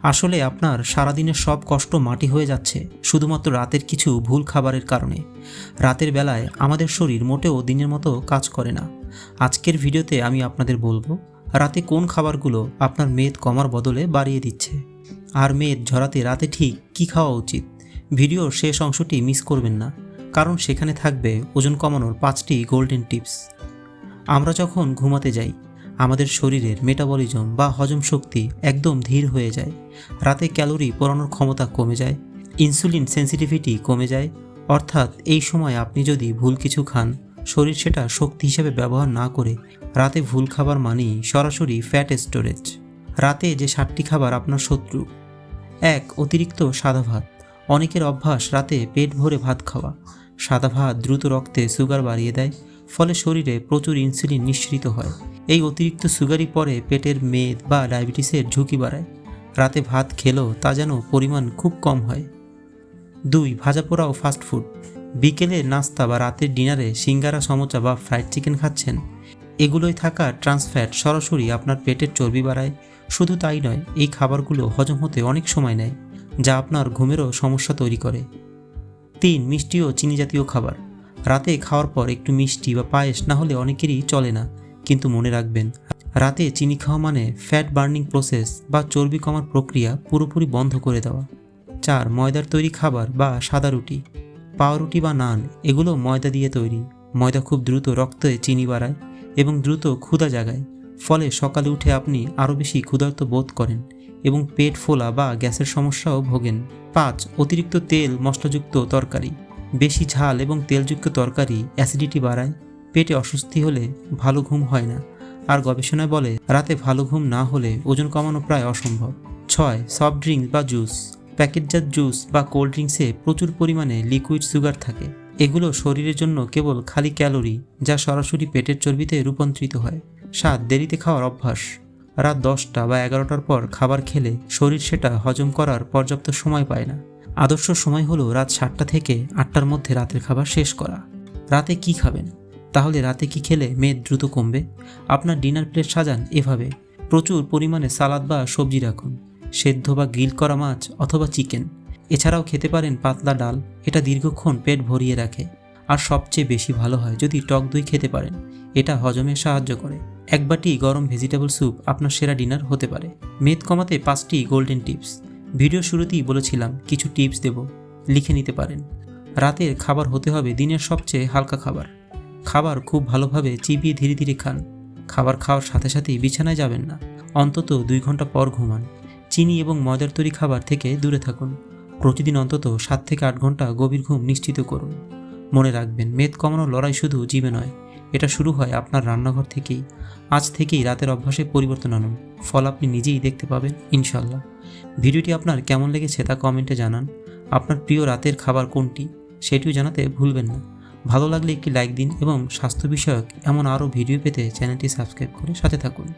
আসলে আপনার সারাদিনের সব কষ্ট মাটি হয়ে যাচ্ছে শুধুমাত্র রাতের কিছু ভুল খাবারের কারণে। রাতের বেলায় আমাদের শরীর মোটেও দিনের মতো কাজ করে না। আজকের ভিডিওতে আমি আপনাদের বলবো রাতে কোন খাবারগুলো আপনার মেদ কমার বদলে বাড়িয়ে দিচ্ছে, আর মেদ ঝরাতে রাতে ঠিক কী খাওয়া উচিত। ভিডিওর শেষ অংশটি মিস করবেন না, কারণ সেখানে থাকবে ওজন কমানোর 5টি গোল্ডেন টিপস। আমরা যখন ঘুমাতে যাই আমাদের শরীরের মেটাবলিজম বা হজম শক্তি একদম ধীর হয়ে যায়। রাতে ক্যালোরি পোড়ানোর ক্ষমতা কমে যায়, ইনসুলিন সেন্সিটিভিটি কমে যায়। অর্থাৎ এই সময় আপনি যদি ভুল কিছু খান, শরীর সেটা শক্তি হিসেবে ব্যবহার না করে রাতে ভুল খাবার মানেই সরাসরি ফ্যাট স্টোরেজ। রাতে যে 7টি খাবার আপনার শত্রু। 1. অতিরিক্ত সাদা ভাত। অনেকের অভ্যাস রাতে পেট ভরে ভাত খাওয়া। সাদা ভাত দ্রুত রক্তে সুগার বাড়িয়ে দেয়, ফলে শরীরে প্রচুর ইনসুলিন নিঃসৃত হয়। এই অতিরিক্ত সুগারই পরে পেটের মেদ বা ডায়াবেটিসের ঝুঁকি বাড়ায়। রাতে ভাত খেলেও তা যেন পরিমাণ খুব কম হয়। 2. ভাজা পোড়া ও ফাস্টফুড। বিকেলে নাস্তা বা রাতের ডিনারে সিঙ্গারা, সমোচা বা ফ্রাইড চিকেন খাচ্ছেন। এগুলোই থাকা ট্রান্সফ্যাট সরাসরি আপনার পেটের চর্বি বাড়ায়। শুধু তাই নয়, এই খাবারগুলো হজম হতে অনেক সময় নেয়, যা আপনার ঘুমেরও সমস্যা তৈরি করে। 3. মিষ্টি ও চিনি জাতীয় খাবার। রাতে খাওয়ার পর একটু মিষ্টি বা পায়েস না হলে অনেকেরই চলে না, কিন্তু মনে রাখবেন, রাতে চিনি খাওয়া মানে ফ্যাট বার্নিং প্রসেস বা চর্বি কমার প্রক্রিয়া পুরোপুরি বন্ধ করে দেওয়া। 4. ময়দার তৈরি খাবার বা সাদা রুটি, পাউরুটি বা নান, এগুলো ময়দা দিয়ে তৈরি। ময়দা খুব দ্রুত রক্তে চিনি বাড়ায় এবং দ্রুত ক্ষুধা জাগায়, ফলে সকালে উঠে আপনি আরও বেশি ক্ষুধার্ত বোধ করেন এবং পেট ফোলা বা গ্যাসের সমস্যাও ভোগেন। 5. অতিরিক্ত তেল মশলাযুক্ত তরকারি। বেশি ঝাল এবং তেলযুক্ত তরকারি অ্যাসিডিটি বাড়ায়, পেটে অস্বস্তি হলে ভালো ঘুম হয় না, আর গবেষণায় বলে রাতে ভালো ঘুম না হলে ওজন কমানো প্রায় অসম্ভব। 6. সফট ড্রিঙ্কস বা জুস। প্যাকেটজাত জুস বা কোল্ড ড্রিঙ্কসে প্রচুর পরিমাণে লিকুইড সুগার থাকে। এগুলো শরীরের জন্য কেবল খালি ক্যালোরি, যা সরাসরি পেটের চর্বিতে রূপান্তরিত হয়। 7. দেরিতে খাওয়ার অভ্যাস। রাত 10টা বা 11টার পর খাবার খেলে শরীর সেটা হজম করার পর্যাপ্ত সময় পায় না। আদর্শ সময় হলো রাত 7টা থেকে 8টার মধ্যে রাতের খাবার শেষ করা। রাতে কি খাবেন? তাহলে রাতে কি খেলে মেদ দ্রুত কমবে? আপনার ডিনার প্লেট সাজান এভাবে: প্রচুর পরিমাণে সালাদ বা সবজি রাখুন, সেদ্ধ বা গ্রিল করা মাছ অথবা চিকেন। এছাড়াও খেতে পারেন পাতলা ডাল, এটা দীর্ঘক্ষণ পেট ভরিয়ে রাখে। আর সবচেয়ে বেশি ভালো হয় যদি টক দই খেতে পারেন, এটা হজমে সাহায্য করে। 1 বাটি গরম ভেজিটেবল স্যুপ আপনার সেরা ডিনার হতে পারে। মেদ কমাতে 5টি গোল্ডেন টিপস। ভিডিও শুরুতেই বলেছিলাম কিছু টিপস দেব, লিখে নিতে পারেন। রাতের খাবার হতে হবে দিনের সবচেয়ে হালকা খাবার। খাবার খুব ভালোভাবে চিবিয়ে ধীরে ধীরে খান। খাবার খাওয়ার সাথে সাথেই বিছানায় যাবেন না, অন্তত 2 ঘন্টা পর ঘুমান। চিনি এবং ময়দার তৈরি খাবার থেকে দূরে থাকুন। প্রতিদিন অন্তত 7 থেকে 8 ঘন্টা গভীর ঘুম নিশ্চিত করুন। মনে রাখবেন, মেদ কমানোর লড়াই শুধু জিমে নয়, এটা শুরু হয় আপনার রান্নাঘর থেকেই। আজ থেকেই রাতের অভ্যাসে পরিবর্তন আনুন, ফল আপনি নিজেই দেখতে পাবেন ইনশাল্লাহ। ভিডিওটি আপনার কেমন লেগেছে তা কমেন্টে জানান। আপনার প্রিয় রাতের খাবার কোনটি সেটিও জানাতে ভুলবেন না। ভালো লাগলে একটি লাইক দিন এবং স্বাস্থ্য বিষয়ক এমন আরও ভিডিও পেতে চ্যানেলটি সাবস্ক্রাইব করে সাথে থাকুন।